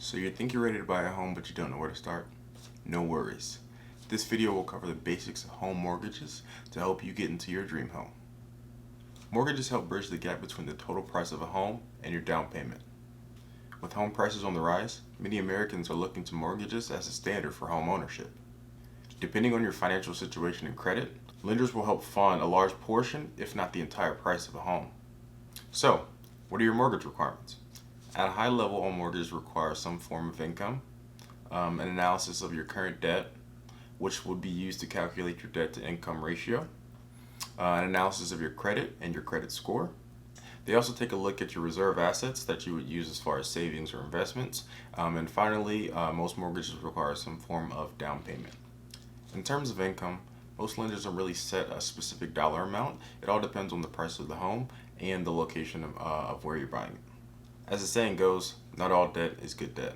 So you think you're ready to buy a home, but you don't know where to start? No worries. This video will cover the basics of home mortgages to help you get into your dream home. Mortgages help bridge the gap between the total price of a home and your down payment. With home prices on the rise, many Americans are looking to mortgages as a standard for home ownership. Depending on your financial situation and credit, lenders will help fund a large portion, if not the entire price of a home. So, what are your mortgage requirements? At a high level, all mortgages require some form of income, an analysis of your current debt, which would be used to calculate your debt to income ratio, an analysis of your credit and your credit score. They also take a look at your reserve assets that you would use as far as savings or investments. And finally, most mortgages require some form of down payment. In terms of income, most lenders don't really set a specific dollar amount. It all depends on the price of the home and the location of where you're buying it. As the saying goes, not all debt is good debt.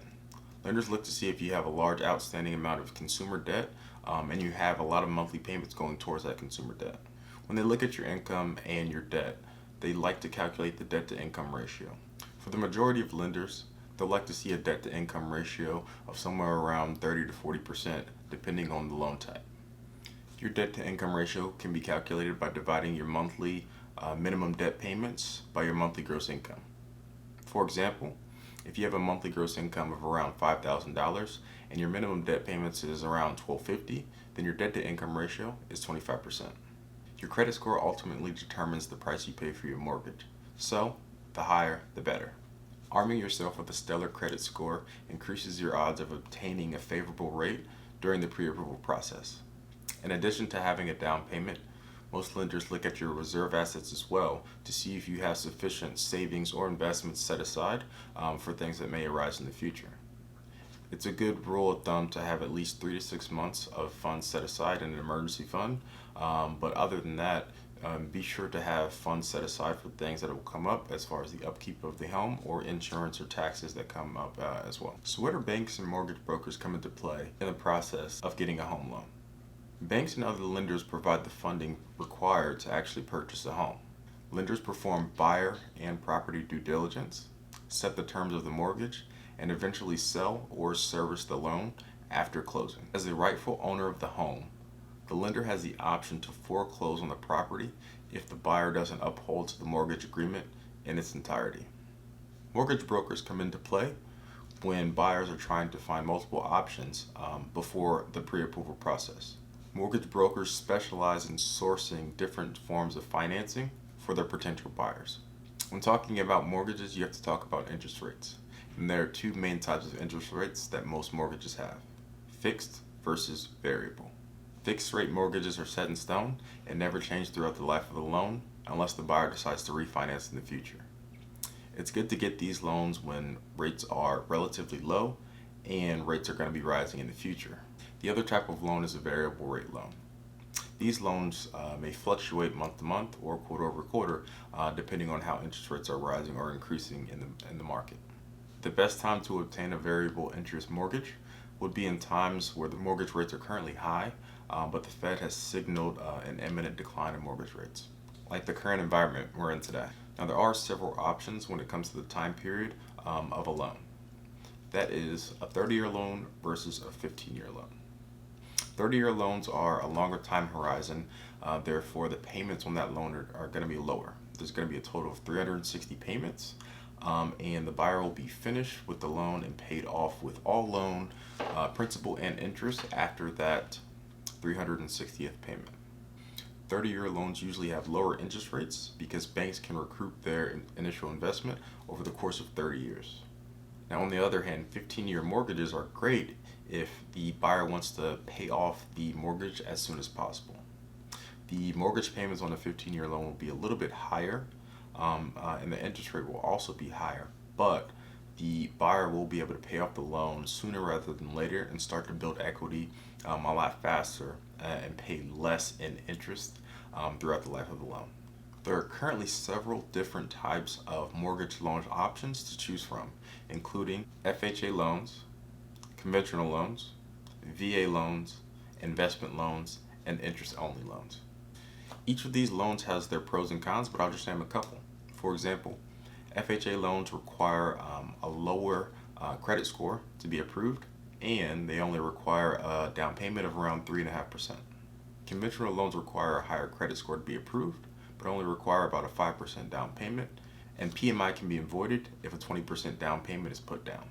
Lenders look to see if you have a large outstanding amount of consumer debt and you have a lot of monthly payments going towards that consumer debt. When they look at your income and your debt, they like to calculate the debt to income ratio. For the majority of lenders, they'll like to see a debt to income ratio of somewhere around 30 to 40% depending on the loan type. Your debt to income ratio can be calculated by dividing your monthly minimum debt payments by your monthly gross income. For example, if you have a monthly gross income of around $5,000 and your minimum debt payments is around $1,250, then your debt to income ratio is 25%. Your credit score ultimately determines the price you pay for your mortgage. So, the higher, the better. Arming yourself with a stellar credit score increases your odds of obtaining a favorable rate during the pre-approval process. In addition to having a down payment, most lenders look at your reserve assets as well to see if you have sufficient savings or investments set aside for things that may arise in the future. It's a good rule of thumb to have at least 3 to 6 months of funds set aside in an emergency fund, but other than that, be sure to have funds set aside for things that will come up as far as the upkeep of the home or insurance or taxes that come up as well. So where do banks and mortgage brokers come into play in the process of getting a home loan? Banks and other lenders provide the funding required to actually purchase a home. Lenders perform buyer and property due diligence, set the terms of the mortgage, and eventually sell or service the loan after closing. As the rightful owner of the home, the lender has the option to foreclose on the property if the buyer doesn't uphold to the mortgage agreement in its entirety. Mortgage brokers come into play when buyers are trying to find multiple options before the pre-approval process. Mortgage brokers specialize in sourcing different forms of financing for their potential buyers. When talking about mortgages, you have to talk about interest rates. And there are two main types of interest rates that most mortgages have: fixed versus variable. Fixed rate mortgages are set in stone and never change throughout the life of the loan unless the buyer decides to refinance in the future. It's good to get these loans when rates are relatively low and rates are going to be rising in the future. The other type of loan is a variable rate loan. These loans may fluctuate month to month or quarter over quarter depending on how interest rates are rising or increasing in the market. The best time to obtain a variable interest mortgage would be in times where the mortgage rates are currently high, but the Fed has signaled an imminent decline in mortgage rates, like the current environment we're in today. Now, there are several options when it comes to the time period of a loan. That is a 30-year loan versus a 15-year loan. 30-year loans are a longer time horizon, therefore the payments on that loan are going to be lower. There's going to be a total of 360 payments, and the buyer will be finished with the loan and paid off with all loan principal and interest after that 360th payment. 30-year loans usually have lower interest rates because banks can recoup their initial investment over the course of 30 years. Now, on the other hand, 15-year mortgages are great if the buyer wants to pay off the mortgage as soon as possible. The mortgage payments on a 15-year loan will be a little bit higher, and the interest rate will also be higher, but the buyer will be able to pay off the loan sooner rather than later and start to build equity a lot faster and pay less in interest throughout the life of the loan. There are currently several different types of mortgage loan options to choose from, including FHA loans, conventional loans, VA loans, investment loans, and interest-only loans. Each of these loans has their pros and cons, but I'll just name a couple. For example, FHA loans require a lower credit score to be approved, and they only require a down payment of around 3.5%. Conventional loans require a higher credit score to be approved, but only require about a 5% down payment, and PMI can be avoided if a 20% down payment is put down.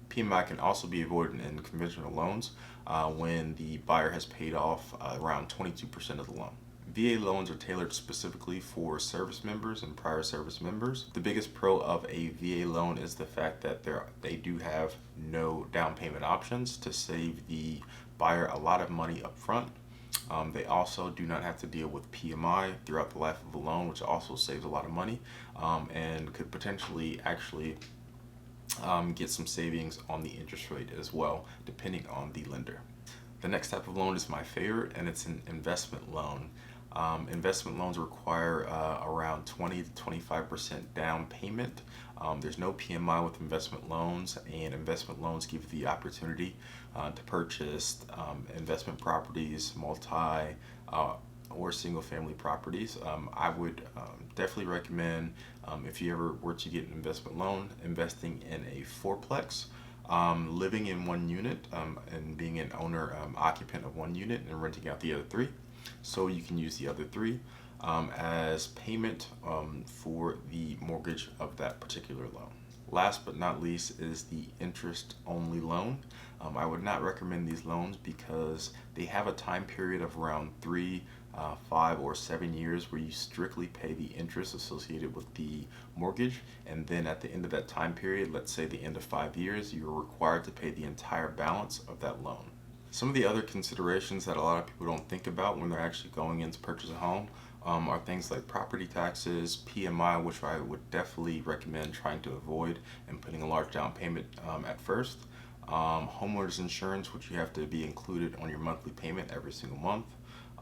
PMI can also be avoided in conventional loans when the buyer has paid off around 22% of the loan. VA loans are tailored specifically for service members and prior service members. The biggest pro of a VA loan is the fact that they do have no down payment options to save the buyer a lot of money up front. They also do not have to deal with PMI throughout the life of a loan, which also saves a lot of money and could potentially actually get some savings on the interest rate as well, depending on the lender. The next type of loan is my favorite, and it's an investment loan. Investment loans require around 20 to 25% down payment. There's no PMI with investment loans, and investment loans give you the opportunity to purchase investment properties, multi or single family properties. I would definitely recommend, if you ever were to get an investment loan, investing in a fourplex. Living in one unit and being an owner occupant of one unit and renting out the other three, so you can use the other three as payment for the mortgage of that particular loan. Last but not least is the interest only loan. I would not recommend these loans because they have a time period of around 3, 5, or 7 years where you strictly pay the interest associated with the mortgage, and then at the end of that time period, let's say the end of 5 years, you're required to pay the entire balance of that loan. Some of the other considerations that a lot of people don't think about when they're actually going in to purchase a home are things like property taxes, PMI, which I would definitely recommend trying to avoid and putting a large down payment at first. Homeowners insurance, which you have to be included on your monthly payment every single month.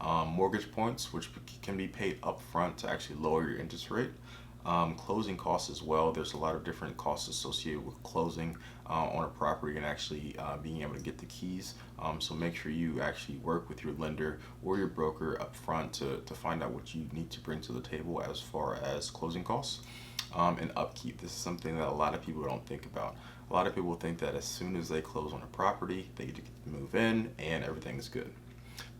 Mortgage points, which can be paid upfront to actually lower your interest rate. Closing costs as well. There's a lot of different costs associated with closing on a property and actually being able to get the keys. So make sure you actually work with your lender or your broker up front to find out what you need to bring to the table as far as closing costs. And upkeep. This is something that a lot of people don't think about. A lot of people think that as soon as they close on a property, they get to move in and everything's good.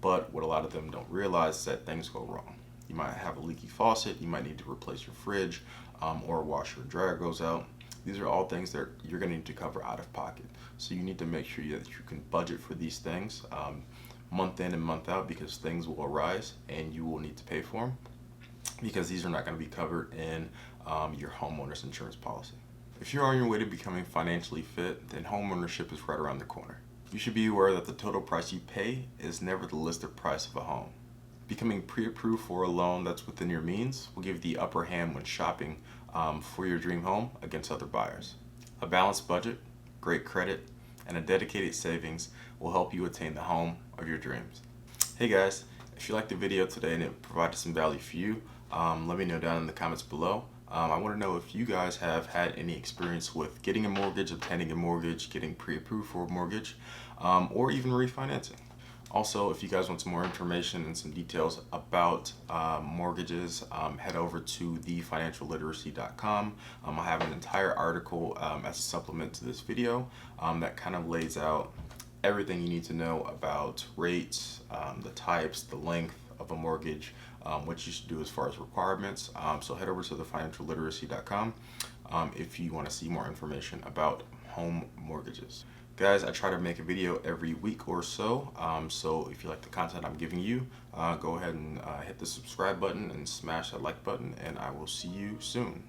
But what a lot of them don't realize is that things go wrong. You might have a leaky faucet, you might need to replace your fridge, or a washer or dryer goes out. These are all things that you're going to need to cover out of pocket. So you need to make sure that you can budget for these things month in and month out, because things will arise and you will need to pay for them, because these are not going to be covered in your homeowner's insurance policy. If you're on your way to becoming financially fit, then homeownership is right around the corner. You should be aware that the total price you pay is never the listed price of a home. Becoming pre-approved for a loan that's within your means will give you the upper hand when shopping for your dream home against other buyers. A balanced budget, great credit, and a dedicated savings will help you attain the home of your dreams. Hey guys, if you liked the video today and it provided some value for you, let me know down in the comments below. I want to know if you guys have had any experience with getting a mortgage, obtaining a mortgage, getting pre-approved for a mortgage, or even refinancing. Also, if you guys want some more information and some details about mortgages, head over to thefinancialliteracy.com. I have an entire article as a supplement to this video that kind of lays out everything you need to know about rates, the types, the length of a mortgage, what you should do as far as requirements. So head over to thefinancialliteracy.com if you want to see more information about home mortgages. Guys, I try to make a video every week or so, so if you like the content I'm giving you, go ahead and hit the subscribe button and smash that like button, and I will see you soon.